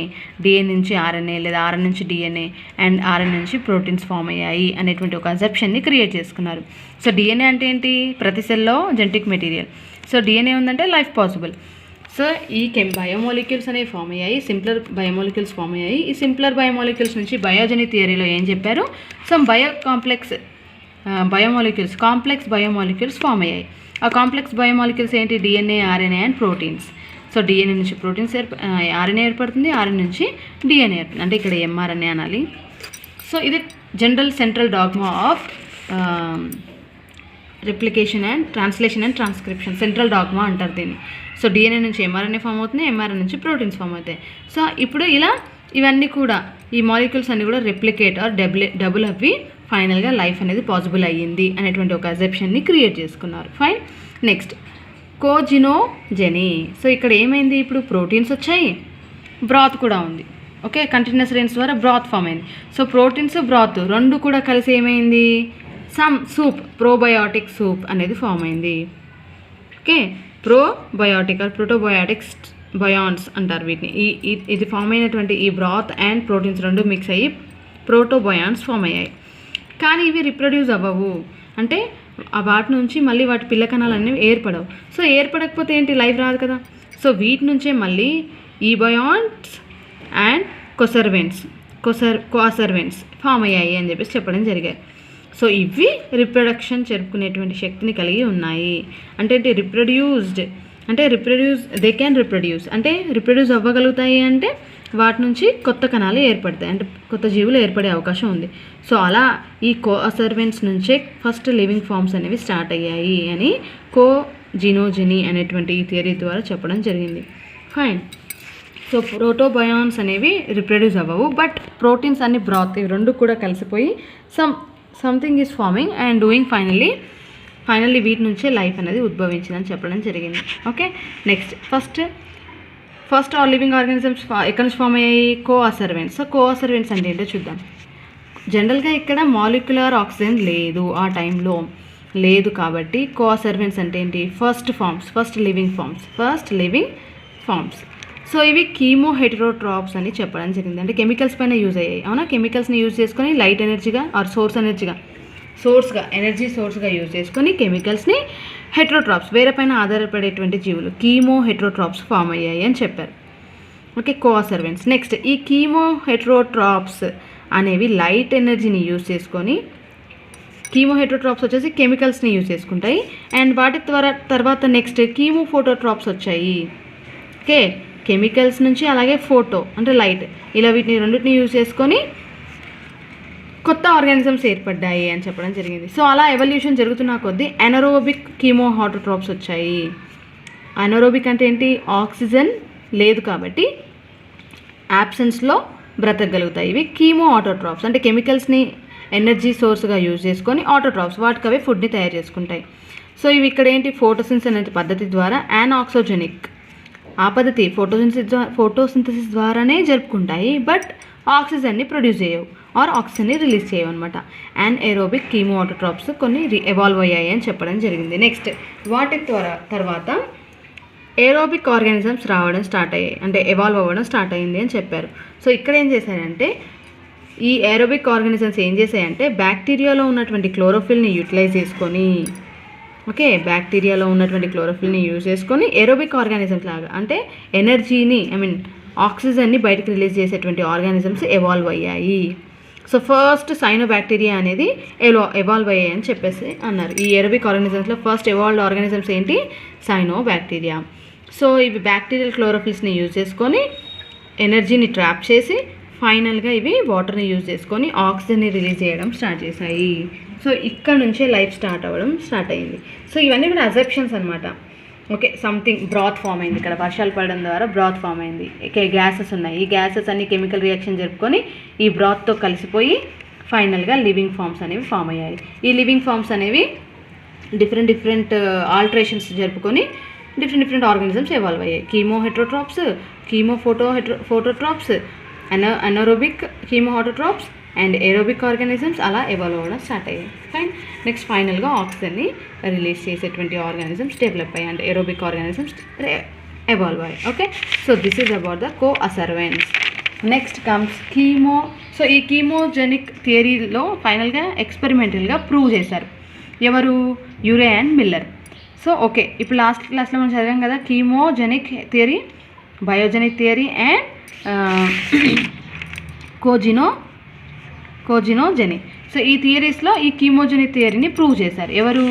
నుంచి ఆర్ఎన్ఏ, లేదా ఆర్ఎన్ నుంచి డిఎన్ఏ అండ్ ఆర్ఎన్ నుంచి ప్రోటీన్స్ ఫామ్ అయ్యాయి అనేటువంటి ఒక అజెప్షన్ని క్రియేట్ చేసుకున్నారు. సో డిఎన్ఏ అంటే ఏంటి, ప్రతి సెల్లో జెనెటిక్ మెటీరియల్. సో డిఎన్ఏ ఉందంటే లైఫ్ పాసిబుల్. సో ఈ బయోమాలిక్యూల్స్ అనేవి ఫామ్ అయ్యాయి, సింప్లర్ బయోమాలిక్యూల్స్ ఫామ్ అయ్యాయి. ఈ సింప్లర్ బయోమాలిక్యూల్స్ నుంచి బయోజెనీ థియరీలో ఏం చెప్పారు, సమ్ కాంప్లెక్స్ బయోమాలిక్యూల్స్ ఫామ్ అయ్యాయి. ఆ కాంప్లెక్స్ బయోమాలిక్యూల్స్ ఏంటి, DNA, RNA and proteins. So DNA నుంచి ప్రోటీన్స్ ఆర్ఎన్ఏ ఏర్పడుతుంది, ఆర్ఎన్ నుంచి డిఎన్ఏ ఏర్పడుతుంది, అంటే ఇక్కడ ఎంఆర్ఎన్ఏ అనాలి. సో ఇది general central dogma of replication and translation and transcription, central dogma అంటారు దీన్ని. సో డిఎన్ఏ నుంచి ఎంఆర్ఎన్ఏ ఫామ్ అవుతుంది, ఎంఆర్ఎన్ నుంచి ప్రోటీన్స్ ఫామ్ అవుతాయి. సో ఇప్పుడు ఇలా ఇవన్నీ కూడా ఈ మాలిక్యూల్స్ అన్నీ కూడా రెప్లికేట్ ఆర్ డబుల్ అవి ఫైనల్గా లైఫ్ అనేది పాసిబుల్ అయ్యింది అనేటువంటి ఒక అజెప్షన్ని క్రియేట్ చేసుకున్నారు. ఫైన్. నెక్స్ట్ కోజినోజెనీ. సో ఇక్కడ ఏమైంది, ఇప్పుడు ప్రోటీన్స్ వచ్చాయి, బ్రాత్ కూడా ఉంది. ఓకే, కంటిన్యూస్ రెయిన్స్ ద్వారా బ్రాత్ ఫామ్ అయింది. సో ప్రోటీన్స్, బ్రాత్ రెండు కూడా కలిసి ఏమైంది, సమ్ సూప్, ప్రోబయోటిక్ సూప్ అనేది ఫామ్ అయింది. ఓకే, ప్రోబయోటిక్ ఆర్ ప్రోటోబయోటిక్స్ బయాన్స్ అంటారు వీటిని. ఇది ఫామ్ అయినటువంటి ఈ బ్రాత్ అండ్ ప్రోటీన్స్ రెండు మిక్స్ అయ్యి ప్రోటోబయాన్స్ ఫామ్ అయ్యాయి. కానీ ఇవి రిప్రొడ్యూస్ అవ్వవు, అంటే ఆ వాటి నుంచి మళ్ళీ వాటి పిల్ల కణాలు అనేవి ఏర్పడవు. సో ఏర్పడకపోతే ఏంటి, లైఫ్ రాదు కదా. సో వీటి నుంచే మళ్ళీ ఈ బయాన్స్ అండ్ కోసర్వెంట్స్ ఫామ్ అయ్యాయి అని చెప్పేసి చెప్పడం జరిగాయి. సో ఇవి రిప్రొడక్షన్ జరుపుకునేటువంటి శక్తిని కలిగి ఉన్నాయి. అంటే రిప్రొడ్యూస్డ్ అంటే దే క్యాన్ రిప్రొడ్యూస్ అంటే రిప్రొడ్యూస్ అవ్వగలుగుతాయి అంటే వాటి నుంచి కొత్త కణాలు ఏర్పడతాయి, అంటే కొత్త జీవులు ఏర్పడే అవకాశం ఉంది. సో అలా ఈ కోఅసర్వెంట్స్ నుంచే ఫస్ట్ లివింగ్ ఫామ్స్ అనేవి స్టార్ట్ అయ్యాయి అని కోజినోజెనీ అనేటువంటి ఈ థియరీ ద్వారా చెప్పడం జరిగింది. ఫైన్. సో ప్రోటోబయాన్స్ అనేవి రిప్రొడ్యూస్ అవ్వవు, బట్ ప్రోటీన్స్ అన్ని బ్రాత్ ఇవి రెండు కూడా కలిసిపోయి something is farming and doing finally వీటి నుంచే లైఫ్ అనేది ఉద్భవించిందని చెప్పడం జరిగింది. Okay, next first all living organisms ఎక్కడి నుంచి ఫామ్ అయ్యాయి? కోఅసర్వెంట్స్. సో కోఅసర్వెంట్స్ అంటే ఏంటో చూద్దాం. జనరల్గా ఇక్కడ మాలిక్యులర్ ఆక్సిజన్ లేదు, ఆ టైంలో లేదు కాబట్టి కోఅసర్వెంట్స్ అంటే ఏంటి? First living forms. సో ఇవి కీమో హెటెరోట్రాప్స్ అని చెప్పడం జరిగింది. అంటే కెమికల్స్ పైన యూజ్ అయ్యాయి. అవునా, కెమికల్స్ని యూజ్ చేసుకొని లైట్ ఎనర్జీగా ఆర్ ఎనర్జీ సోర్స్గా యూజ్ చేసుకొని కెమికల్స్ని హెటెరోట్రాప్స్ వేరే పైన ఆధారపడేటువంటి జీవులు కీమో హెటెరోట్రాప్స్ ఫామ్ అయ్యాయి అని చెప్పారు. ఓకే, కోఅసర్వెంట్స్. నెక్స్ట్ ఈ కీమో హెటెరోట్రాప్స్ అనేవి లైట్ ఎనర్జీని యూజ్ చేసుకొని కీమో హెటెరోట్రాప్స్ వచ్చేసి కెమికల్స్ని యూజ్ చేసుకుంటాయి అండ్ వాటి తర్వాత నెక్స్ట్ కీమో ఫోటోట్రాప్స్ వచ్చాయి. ఓకే, కెమికల్స్ నుంచి అలాగే ఫోటో అంటే లైట్, ఇలా వీటిని రెండింటిని యూజ్ చేసుకొని కొత్త ఆర్గానిజమ్స్ ఏర్పడ్డాయి అని చెప్పడం జరిగింది. సో అలా ఎవల్యూషన్ జరుగుతున్న కొద్దీ అనరోబిక్ కీమో ఆటోట్రాప్స్ వచ్చాయి. అనరోబిక్ అంటే ఏంటి? ఆక్సిజన్ లేదు కాబట్టి యాబ్సెన్స్లో బ్రతకగలుగుతాయి. ఇవి కీమో ఆటోట్రాప్స్ అంటే కెమికల్స్ని ఎనర్జీ సోర్స్గా యూజ్ చేసుకొని ఆటోట్రాప్స్ వాటికి అవే ఫుడ్ని తయారు చేసుకుంటాయి. సో ఇవి ఇక్కడ ఏంటి? ఫోటోసింథసిస్ అనే పద్ధతి ద్వారా యానాక్సోజెనిక్ ఆ పద్ధతి ఫోటోసింథసిస్ ద్వారానే జరుపుకుంటాయి, బట్ ఆక్సిజన్ని ప్రొడ్యూస్ చేయవు ఆర్ ఆక్సిజన్ని రిలీజ్ చేయవు అనమాట. ఏరోబిక్ కీమో ఆటోట్రాప్స్ కొన్ని ఎవాల్వ్ అయ్యాయి అని చెప్పడం జరిగింది. నెక్స్ట్ వాటి తర్వాత ఏరోబిక్ ఆర్గానిజమ్స్ రావడం స్టార్ట్ అయ్యాయి, అంటే ఎవాల్వ్ అవ్వడం స్టార్ట్ అయ్యింది అని చెప్పారు. సో ఇక్కడ ఏం చేశారంటే ఈ ఏరోబిక్ ఆర్గానిజమ్స్ ఏం చేశాయంటే బ్యాక్టీరియాలో ఉన్నటువంటి క్లోరోఫిల్ని యూటిలైజ్ చేసుకొని యూజ్ చేసుకొని ఏరోబిక్ ఆర్గానిజమ్స్ లాగా అంటే ఎనర్జీని ఆక్సిజన్ని బయటకు రిలీజ్ చేసేటువంటి ఆర్గానిజమ్స్ ఎవాల్వ్ అయ్యాయి. సో ఫస్ట్ సైనోబ్యాక్టీరియా అనేది ఎవాల్వ్ అయ్యాయి అని చెప్పేసి అన్నారు. ఈ ఏరోబిక్ ఆర్గానిజమ్స్లో ఫస్ట్ ఎవాల్వ్డ్ ఆర్గానిజమ్స్ ఏంటి? సైనోబ్యాక్టీరియా. సో ఇవి బ్యాక్టీరియల్ క్లోరోఫిల్స్ని యూజ్ చేసుకొని ఎనర్జీని ట్రాప్ చేసి ఫైనల్గా ఇవి వాటర్ని యూజ్ చేసుకొని ఆక్సిజన్ని రిలీజ్ చేయడం స్టార్ట్ చేశాయి. సో ఇక్కడ నుంచే లైఫ్ స్టార్ట్ అయింది. సో ఇవన్నీ కూడా అజెప్షన్స్ అనమాట. ఓకే, సంథింగ్ బ్రాత్ ఫామ్ అయింది, ఇక్కడ వర్షాలు పడడం ద్వారా బ్రాత్ ఫామ్ అయింది. గ్యాసెస్ ఉన్నాయి, ఈ గ్యాసెస్ అన్ని కెమికల్ రియాక్షన్ జరుపుకొని ఈ బ్రాత్తో కలిసిపోయి ఫైనల్గా లివింగ్ ఫామ్స్ అనేవి ఫామ్ అయ్యాయి. ఈ లివింగ్ ఫామ్స్ అనేవి డిఫరెంట్ ఆల్టరేషన్స్ జరుపుకొని డిఫరెంట్ ఆర్గానిజమ్స్ ఎవాల్వ్ అయ్యాయి. Chemo heterotrophs, chemo phototrophs, anaerobic chemo autotrophs and aerobic organisms అలా ఎవాల్వ్ అవ్వడం స్టార్ట్ అయ్యాయి. ఫైన్. నెక్స్ట్ ఫైనల్గా ఆక్సిజన్ని రిలీజ్ చేసేటువంటి ఆర్గానిజమ్స్ డెవలప్ అయ్యాయి, అంటే ఏరోబిక్ ఆర్గానిజమ్స్ ఎవాల్వ్ అయ్యాయి. Okay, so this is about the coacervates. Next comes chemo. So ఈ కీమోజెనిక్ థియరీలో ఫైనల్గా ఎక్స్పెరిమెంటల్గా ప్రూవ్ చేశారు ఎవరు? Urey and Miller. So okay, ఇప్పుడు లాస్ట్ క్లాస్లో మనం చదివాం కదా chemogenic theory, biogenic theory and cognogeny. So ఈ థియరీస్లో ఈ కీమోజెనిక్ థియరీని ప్రూవ్ చేశారు ఎవరు?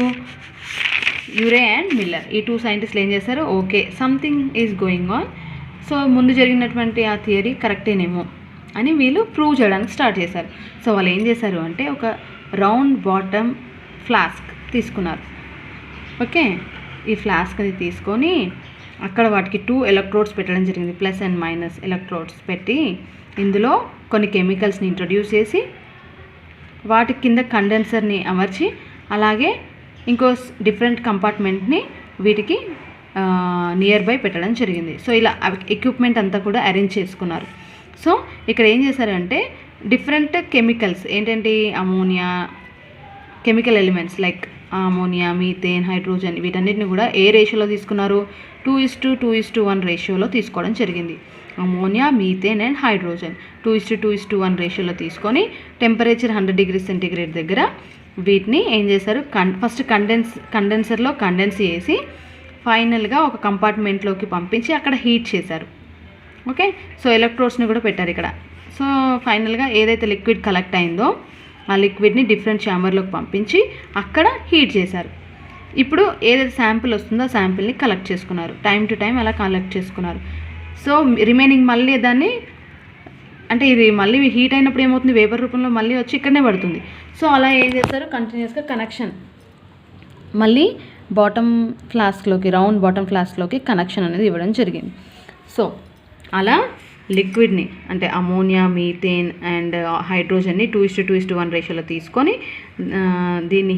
Urey and Miller. ఈ టూ సైంటిస్టులు ఏం చేశారు? Okay, something is going on, so ముందు జరిగినటువంటి ఆ థియరీ కరెక్టేనేమో అని వీళ్ళు ప్రూవ్ చేయడానికి స్టార్ట్ చేశారు. సో వాళ్ళు ఏం చేశారు అంటే ఒక రౌండ్ బాటమ్ ఫ్లాస్క్ తీసుకున్నారు. ఓకే, ఈ ఫ్లాస్క్ని తీసుకొని అక్కడ వాటికి 2 ఎలక్ట్రోడ్స్ పెట్టడం జరిగింది, ప్లస్ అండ్ మైనస్ ఎలక్ట్రోడ్స్ పెట్టి ఇందులో కొన్ని కెమికల్స్ని ఇంట్రడ్యూస్ చేసి వాటి కింద కండెన్సర్ని అమర్చి అలాగే ఇంకో డిఫరెంట్ కంపార్ట్మెంట్ని వీటికి నియర్ బై పెట్టడం జరిగింది. సో ఇలా ఎక్విప్మెంట్ అంతా కూడా అరేంజ్ చేసుకున్నారు. సో ఇక్కడ ఏం చేశారంటే డిఫరెంట్ కెమికల్స్ ఏంటంటే ammonia, chemical elements like ammonia, methane, hydrogen వీటన్నిటిని కూడా ఏ రేషియోలో తీసుకున్నారు? 2:2:1 రేషియోలో తీసుకోవడం జరిగింది. అమోనియా, మీథేన్ అండ్ హైడ్రోజన్ 2:2:1 రేషియోలో తీసుకొని టెంపరేచర్ 100 degrees సెంటీగ్రేడ్ దగ్గర వీటిని ఏం చేశారు? ఫస్ట్ కండెన్సర్లో కండెన్స్ చేసి ఫైనల్గా ఒక కంపార్ట్మెంట్లోకి పంపించి అక్కడ హీట్ చేశారు. ఓకే, సో ఎలక్ట్రోడ్స్ని కూడా పెట్టారు ఇక్కడ. సో ఫైనల్గా ఏదైతే లిక్విడ్ కలెక్ట్ అయిందో ఆ లిక్విడ్ని డిఫరెంట్ ఛాంబర్లోకి పంపించి అక్కడ హీట్ చేశారు. ఇప్పుడు ఏదైతే శాంపిల్ వస్తుందో ఆ శాంపిల్ని కలెక్ట్ చేసుకున్నారు, టైం టు టైం అలా కలెక్ట్ చేసుకున్నారు. సో రిమైనింగ్ మళ్ళీ దాన్ని అంటే ఇది మళ్ళీ హీట్ అయినప్పుడు ఏమవుతుంది, వేపర్ రూపంలో మళ్ళీ వచ్చి ఇక్కడనే పడుతుంది. సో అలా ఏం చేస్తారు, కంటిన్యూస్గా కనెక్షన్ మళ్ళీ బాటమ్ ఫ్లాస్క్లోకి, రౌండ్ బాటమ్ ఫ్లాస్క్లోకి కనెక్షన్ అనేది ఇవ్వడం జరిగింది. సో అలా లిక్విడ్ని అంటే అమోనియా, మీథేన్ అండ్ హైడ్రోజన్ని 2:1 రేషియోలో తీసుకొని దీన్ని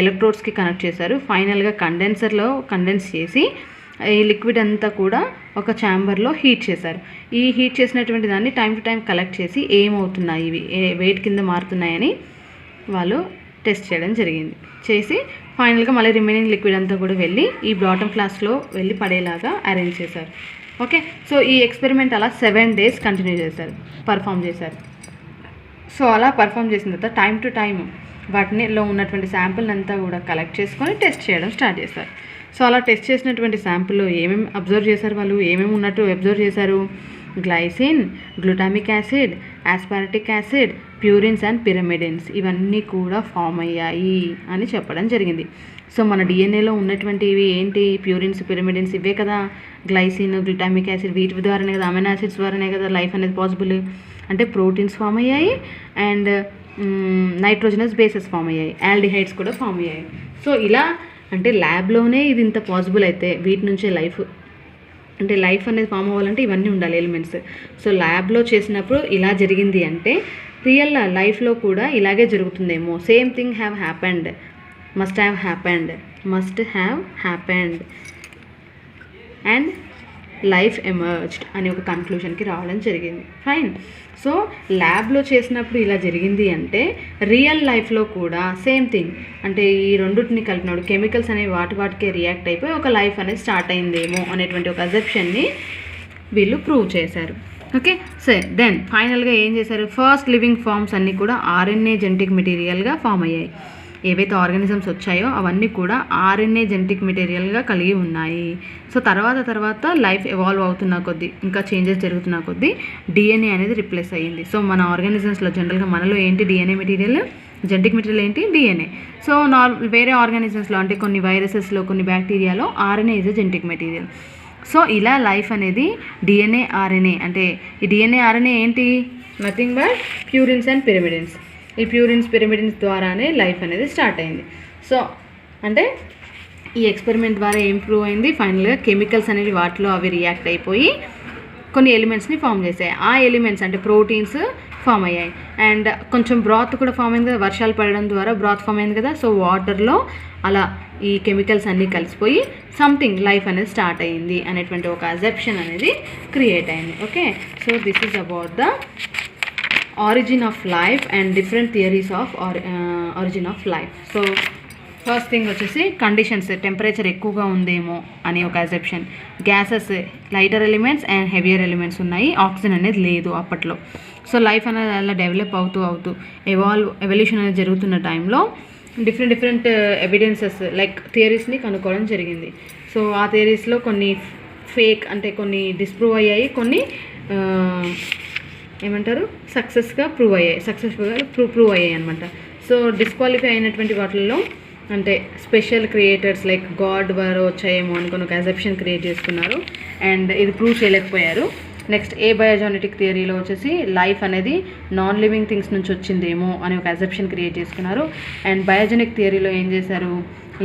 ఎలక్ట్రోడ్స్కి కనెక్ట్ చేశారు. ఫైనల్గా కండెన్సర్లో కండెన్స్ చేసి ఈ లిక్విడ్ అంతా కూడా ఒక ఛాంబర్లో హీట్ చేశారు. ఈ హీట్ చేసినటువంటి దాన్ని టైం టు టైం కలెక్ట్ చేసి ఏమవుతున్నాయి, ఇవి వెయిట్ కింద మారుతున్నాయని వాళ్ళు టెస్ట్ చేయడం జరిగింది. చేసి ఫైనల్గా మళ్ళీ రిమైనింగ్ లిక్విడ్ అంతా కూడా వెళ్ళి ఈ బాటమ్ ఫ్లాస్క్లో వెళ్ళి పడేలాగా అరేంజ్ చేశారు. ఓకే, సో ఈ ఎక్స్పెరిమెంట్ అలా 7 days కంటిన్యూ చేశారు, పర్ఫామ్ చేశారు. సో అలా పర్ఫామ్ చేసిన తర్వాత టైం టు టైం వాటిలో ఉన్నటువంటి శాంపిల్ అంతా కూడా కలెక్ట్ చేసుకొని టెస్ట్ చేయడం స్టార్ట్ చేశారు. సో అలా టెస్ట్ చేసినటువంటి శాంపిల్లో ఏమేమి అబ్జర్వ్ చేశారు, వాళ్ళు ఏమేమి ఉన్నట్టు అబ్జర్వ్ చేశారు, glycine, glutamic acid, ఆస్పార్టిక్ acid, purines and pyrimidines ఇవన్నీ కూడా ఫామ్ అయ్యాయి అని చెప్పడం జరిగింది. సో మన డిఎన్ఏలో ఉన్నటువంటివి ఏంటి, ప్యూరిన్స్, పిరమిడిన్స్ ఇవే కదా, గ్లైసిన్, గ్లూటామిక్ యాసిడ్ వీటి ద్వారానే కదా, అమైనో యాసిడ్స్ ద్వారానే కదా లైఫ్ అనేది పాసిబుల్. అంటే ప్రోటీన్స్ ఫామ్ అయ్యాయి అండ్ నైట్రోజనస్ బేసెస్ ఫామ్ అయ్యాయి, ఆల్డిహైడ్స్ కూడా ఫామ్ అయ్యాయి. సో ఇలా అంటే ల్యాబ్లోనే ఇది ఇంత పాసిబుల్ అయితే వీటి నుంచే లైఫ్ అంటే లైఫ్ అనేది ఫామ్ అవ్వాలంటే ఇవన్నీ ఉండాలి ఎలిమెంట్స్. సో ల్యాబ్లో చేసినప్పుడు ఇలా జరిగింది అంటే రియల్ లైఫ్లో కూడా ఇలాగే జరుగుతుందేమో, same thing must have happened and life emerged అని ఒక కన్క్లూషన్కి రావడం జరిగింది. ఫైన్. సో ల్యాబ్లో చేసినప్పుడు ఇలా జరిగింది అంటే రియల్ లైఫ్లో కూడా సేమ్ థింగ్ అంటే ఈ రెండింటిని కలిపినప్పుడు కెమికల్స్ అనేవి వాటికే రియాక్ట్ అయిపోయి ఒక లైఫ్ అనేది స్టార్ట్ అయిందేమో అనేటువంటి ఒక అజెప్షన్ని వీళ్ళు ప్రూవ్ చేశారు. ఓకే, సో దెన్ ఫైనల్గా ఏం చేశారు, ఫస్ట్ లివింగ్ ఫార్మ్స్ అన్నీ కూడా ఆర్ఎన్ఏ జెనెటిక్ మెటీరియల్గా ఫామ్ అయ్యాయి. ఏవైతే ఆర్గానిజమ్స్ వచ్చాయో అవన్నీ కూడా ఆర్ఎన్ఏ జెనెటిక్ మెటీరియల్గా కలిగి ఉన్నాయి. సో తర్వాత లైఫ్ ఎవాల్వ్ అవుతున్న కొద్దీ, ఇంకా చేంజెస్ జరుగుతున్న కొద్దీ డిఎన్ఏ అనేది రిప్లేస్ అయ్యింది. సో మన ఆర్గానిజమ్స్లో జనరల్గా మనలో ఏంటి డిఎన్ఏ మెటీరియల్, జెనెటిక్ మెటీరియల్ ఏంటి డిఎన్ఏ. సో వేరే ఆర్గానిజమ్స్లో అంటే కొన్ని వైరసెస్లో, కొన్ని బ్యాక్టీరియాలో RNA is a genetic material. So ఇలా లైఫ్ అనేది డిఎన్ఏ, ఆర్ఎన్ఏ అంటే ఈ డిఎన్ఏ, ఆర్ఎన్ఏ ఏంటి, nothing but purines and pyrimidines. ఈ ప్యూరిన్స్, పిరమిడిన్స్ ద్వారానే లైఫ్ అనేది స్టార్ట్ అయింది. సో అంటే ఈ ఎక్స్పెరిమెంట్ ద్వారా ఏం ప్రూవ్ అయింది, ఫైనల్గా కెమికల్స్ అనేవి వాటిలో అవి రియాక్ట్ అయిపోయి కొన్ని ఎలిమెంట్స్ని ఫామ్ చేసాయి. ఆ ఎలిమెంట్స్ అంటే ప్రోటీన్స్ ఫామ్ అయ్యాయి అండ్ కొంచెం బ్రాత్ కూడా ఫామ్ అయింది కదా, వర్షాలు పడడం ద్వారా బ్రాత్ ఫామ్ అయింది కదా. సో వాటర్లో అలా ఈ కెమికల్స్ అన్నీ కలిసిపోయి సంథింగ్ లైఫ్ అనేది స్టార్ట్ అయ్యింది అనేటువంటి ఒక అజెప్షన్ అనేది క్రియేట్ అయింది. Okay, so this is about the origin of life and different theories of origin of life. So first thing వచ్చేసి కండిషన్స్, టెంపరేచర్ ఎక్కువగా ఉందేమో అని ఒక assumption, gases, lighter elements and heavier elements ఉన్నాయి, ఆక్సిజన్ అనేది లేదు అప్పట్లో. సో లైఫ్ అనేది అలా డెవలప్ అవుతూ ఎవల్యూషన్ అనేది జరుగుతున్న టైంలో డిఫరెంట్ ఎవిడెన్సెస్ లైక్ థియరీస్ని కనుక్కోవడం జరిగింది. సో ఆ థియరీస్లో కొన్ని ఫేక్ అంటే కొన్ని డిస్ప్రూవ్ అయ్యాయి, కొన్ని ఏమంటారు సక్సెస్ఫుల్గా ప్రూవ్ అయ్యాయి అనమాట. సో డిస్క్వాలిఫై అయినటువంటి వాటిల్లో అంటే స్పెషల్ క్రియేటర్స్ లైక్ గాడ్ వారు వచ్చాయేమో అనుకుని ఒక అజెప్షన్ క్రియేట్ చేసుకున్నారు అండ్ ఇది ప్రూవ్ చేయలేకపోయారు. నెక్స్ట్ బయోజెనెటిక్ థియరీలో వచ్చేసి లైఫ్ అనేది నాన్ లివింగ్ థింగ్స్ నుంచి వచ్చిందేమో అని ఒక అజెప్షన్ క్రియేట్ చేసుకున్నారు. అండ్ బయోజెనిక్ థియరీలో ఏం చేశారు,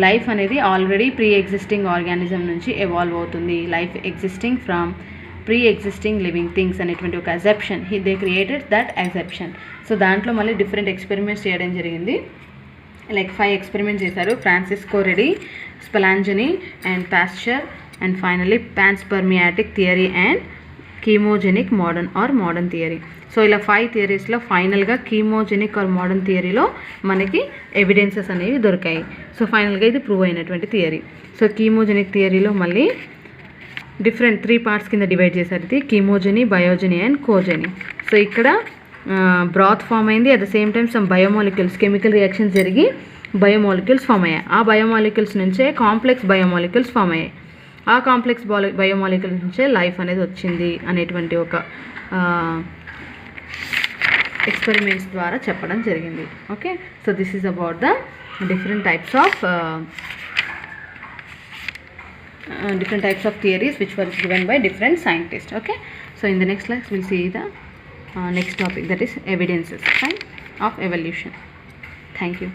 లైఫ్ అనేది ఆల్రెడీ ప్రీ ఎగ్జిస్టింగ్ ఆర్గానిజం నుంచి ఎవాల్వ్ అవుతుంది, life existing from pre existing living things అనేటువంటి ఒక assumption, they created that assumption. So దాంట్లో మళ్ళీ డిఫరెంట్ ఎక్స్పెరిమెంట్స్ చేయడం జరిగింది. లైక్ 5 ఎక్స్పెరిమెంట్స్ చేశారు, Francesco Redi, Spallanzani and Pasteur and finally panspermiatic theory and chemogenic modern theory. So ఇలా 5 థియరీస్లో ఫైనల్గా కీమోజెనిక్ ఆర్ మోడర్న్ థియరీలో మనకి ఎవిడెన్సెస్ అనేవి దొరికాయి. సో ఫైనల్గా ఇది ప్రూవ్ అయినటువంటి థియరీ. సో కీమోజెనిక్ థియరీలో మళ్ళీ డిఫరెంట్ 3 పార్ట్స్ కింద డివైడ్ చేశారు, ఇది కీమోజెనీ, బయోజెనీ అండ్ కోజెనీ. సో ఇక్కడ బ్రాత్ ఫామ్ అయింది, at the same time some biomolecules chemical reactions జరిగి బయోమాలిక్యూల్స్ ఫామ్ అయ్యాయి. ఆ బయోమాలిక్యూల్స్ నుంచే కాంప్లెక్స్ బయోమాలిక్యూల్స్ ఫామ్ అయ్యాయి. ఆ కాంప్లెక్స్ బయోమాలిక్యూల్స్ నుంచే లైఫ్ అనేది వచ్చింది అనేటువంటి ఒక ఎక్స్పెరిమెంట్స్ ద్వారా చెప్పడం జరిగింది. Okay, so this is about the different types of different types of theories which were given by different scientists. Okay, so in the next class we'll see the next topic, that is evidences, fine, of evolution. Thank you.